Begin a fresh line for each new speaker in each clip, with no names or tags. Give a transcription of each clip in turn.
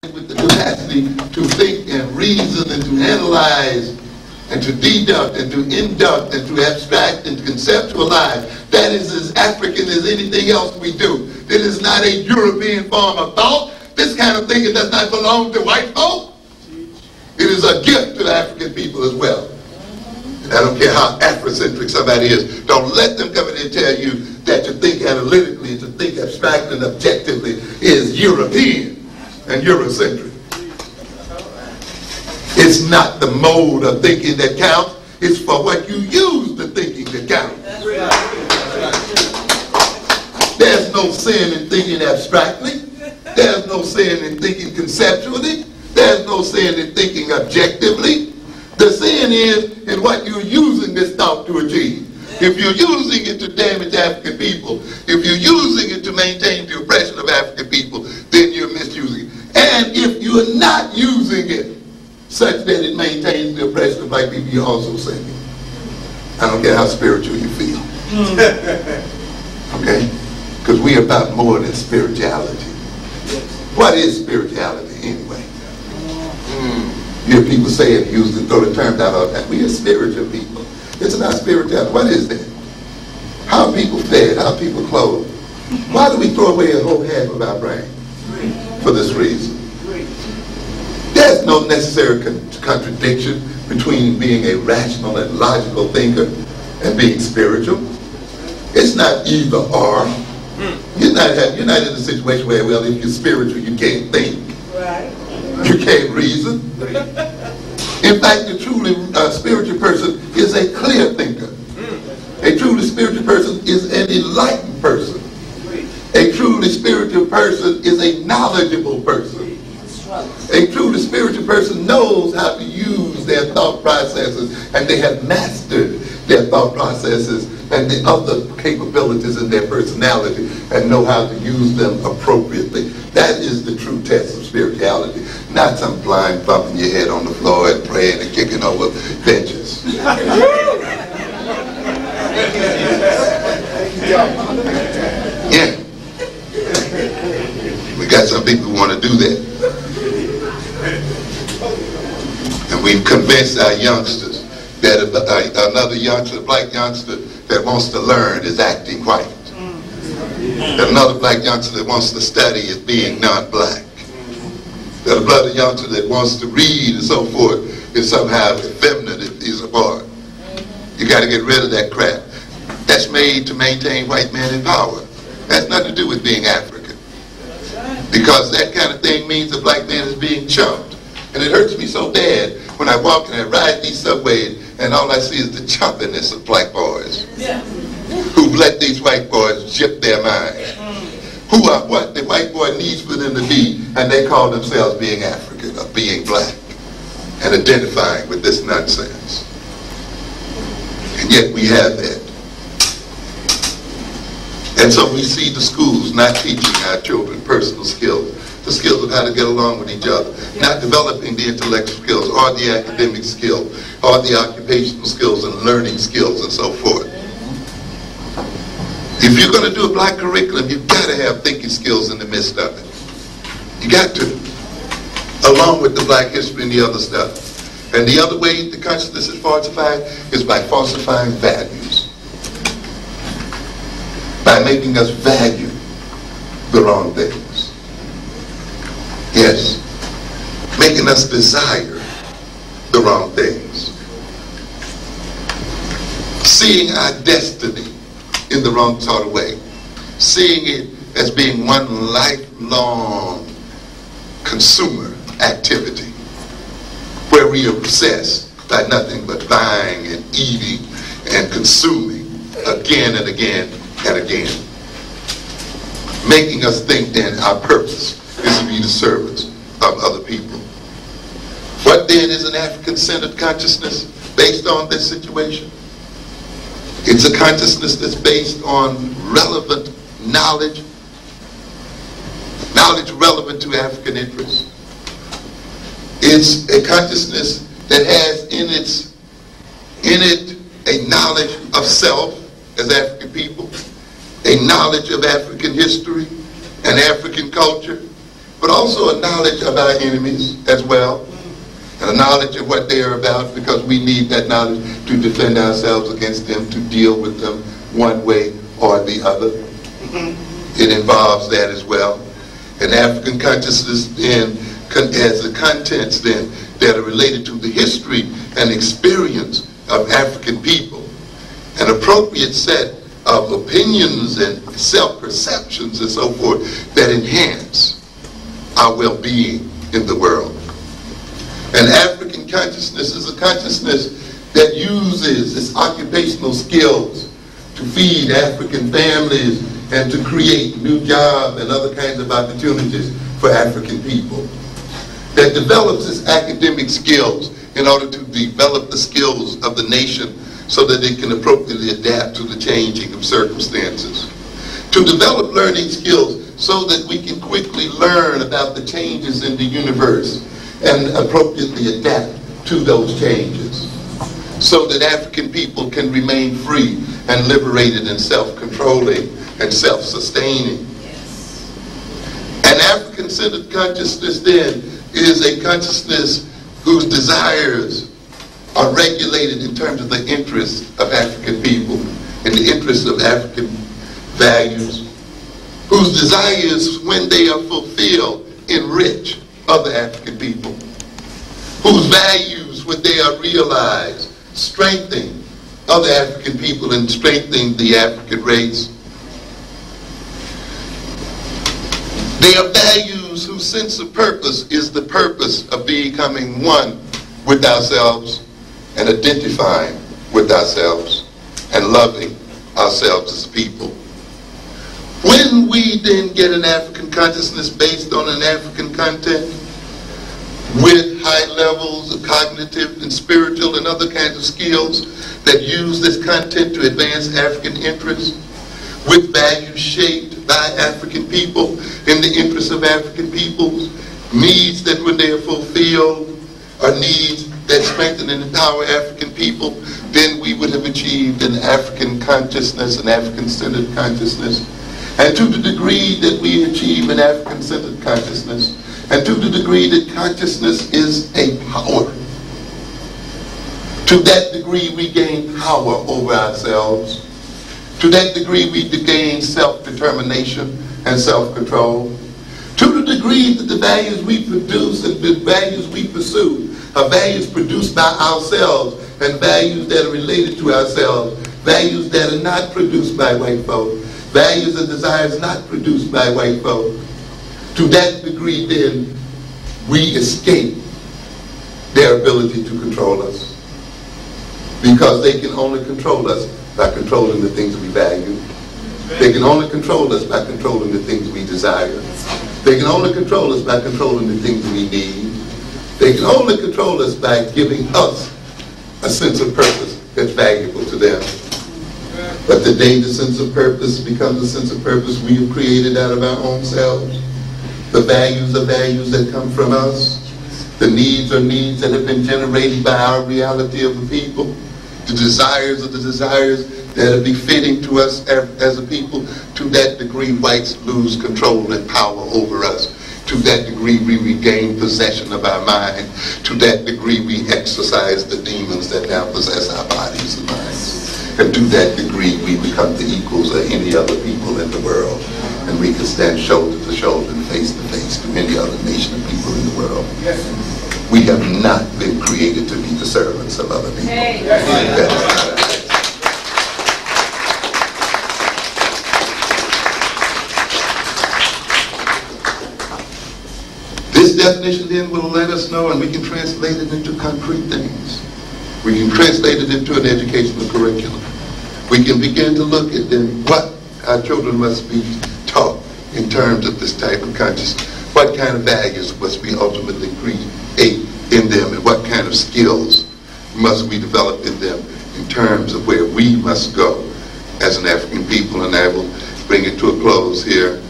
with the capacity to think and reason and to analyze and to deduct and to induct and to abstract and to conceptualize. That is as African as anything else we do. It is not a European form of thought. This kind of thinking does not belong to white folk. It is a gift to the African people as well. And I don't care how Afrocentric somebody is. Don't let them come in and tell you that to think analytically, to think abstractly and objectively is European and Eurocentric. It's not the mode of thinking that counts. It's for what you use the thinking that counts. There's no sin in thinking abstractly. There's no sin in thinking conceptually. There's no sin in thinking objectively. The sin is in what you're using this thought to achieve. If you're using it to damage African people, if you're using it to maintain the oppression of African people, then you're misusing it. And if you're not using it such that it maintains the oppression of black people, you're also sinning. I don't care how spiritual you feel. Okay? Because we're about more than spirituality. What is spirituality anyway? You hear people say it, use it, throw the terms out all the time. We are spiritual people. It's not spirituality. What is that? How are people fed? How are people clothed? Why do we throw away a whole half of our brain? For this reason. There's no necessary contradiction between being a rational and logical thinker and being spiritual. It's not either or. You're not in a situation where, well, if you're spiritual, you can't think. You can't reason. In fact, the truly spiritual person is a clear thinker. A truly spiritual person is an enlightened person. A truly spiritual person is a knowledgeable person. A truly spiritual person knows how to use their thought processes, and they have mastered their thought processes and the other capabilities in their personality and know how to use them appropriately. That is the true test of spirituality, not some blind bumping your head on the floor and praying and kicking over benches. Yeah. We got some people who want to do that. And we've convinced our youngsters that another youngster, a black youngster that wants to learn is acting white. That another black youngster that wants to study is being non-black. That another youngster that wants to read and so forth is somehow effeminate if he's a boy. You got to get rid of that crap. That's made to maintain white men in power. That's nothing to do with being African. Because that kind of thing means a black man is being chumped. And it hurts me so bad when I walk and I ride these subways and all I see is the chumpiness of black boys who've let these white boys jip their minds. Who are what the white boy needs for them to be, and they call themselves being African or being black and identifying with this nonsense. And yet we have that. And so we see the schools not teaching our children personal skills, the skills of how to get along with each other, not developing the intellectual skills or the academic skills or the occupational skills and learning skills and so forth. If you're going to do a black curriculum, you've got to have thinking skills in the midst of it. You got to, along with the black history and the other stuff. And the other way the consciousness is falsified is by falsifying values. By making us value the wrong things. Yes. Making us desire the wrong things. Seeing our destiny in the wrong sort of way. Seeing it as being one lifelong consumer activity where we are obsessed by nothing but buying and eating and consuming again and again and again. Making us think then our purpose is to be the servants of other people. What then is an African-centered consciousness based on this situation? It's a consciousness that's based on relevant knowledge, knowledge relevant to African interests. It's a consciousness that has in it a knowledge of self as African people, a knowledge of African history and African culture, but also a knowledge of our enemies as well, and a knowledge of what they are about, because we need that knowledge to defend ourselves against them, to deal with them one way or the other. It involves that as well. And African consciousness then has the contents then that are related to the history and experience of African people, an appropriate set of opinions and self-perceptions and so forth that enhance our well-being in the world. And African consciousness is a consciousness that uses its occupational skills to feed African families and to create new jobs and other kinds of opportunities for African people. That develops its academic skills in order to develop the skills of the nation so that it can appropriately adapt to the changing of circumstances. To develop learning skills so that we can quickly learn about the changes in the universe and appropriately adapt to those changes, so that African people can remain free and liberated and self-controlling and self-sustaining. An African-centered consciousness then is a consciousness whose desires are regulated in terms of the interests of African people and the interests of African values, whose desires, when they are fulfilled, enrich other African people, whose values, when they are realized, strengthen other African people and strengthen the African race. They are values whose sense of purpose is the purpose of becoming one with ourselves and identifying with ourselves and loving ourselves as people. When we then get an African consciousness based on an African content, with high levels of cognitive and spiritual and other kinds of skills that use this content to advance African interests, with values shaped by African people in the interests of African peoples, needs that when they are fulfilled are needs that strengthen and empower African people, then we would have achieved an African consciousness, an African-centered consciousness. And to the degree that we achieve an African-centered consciousness, and to the degree that consciousness is a power, to that degree we gain power over ourselves. To that degree we gain self-determination and self-control. To the degree that the values we produce and the values we pursue are values produced by ourselves and values that are related to ourselves, values that are not produced by white folk, values and desires not produced by white folk. To that degree, then, we escape their ability to control us, because they can only control us by controlling the things we value. They can only control us by controlling the things we desire. They can only control us by controlling the things we need. They can only control us by giving us a sense of purpose that's valuable to them. But the day the sense of purpose becomes a sense of purpose we have created out of our own selves, the values are values that come from us. The needs are needs that have been generated by our reality of the people. The desires are the desires that are befitting to us as a people. To that degree, whites lose control and power over us. To that degree, we regain possession of our mind. To that degree, we exorcise the demons that now possess our bodies and minds. And to that degree, we become the equals of any other people in the world. And we can stand shoulder to shoulder and face to face to any other nation of people in the world. Yes. We have not been created to be the servants of other people. Hey. That is not our This definition then will let us know, and we can translate it into concrete things. We can translate it into an educational curriculum. We can begin to look at then what our children must be taught in terms of this type of consciousness. What kind of values must we ultimately create in them, and what kind of skills must we develop in them in terms of where we must go as an African people. And I will bring it to a close here.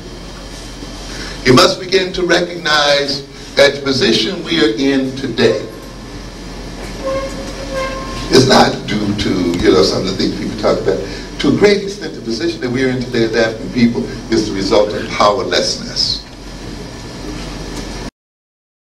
You must begin to recognize that the position we are in today is not due to, some of the things people talk about. To a great extent, the position that we are in today as African people is the result of powerlessness.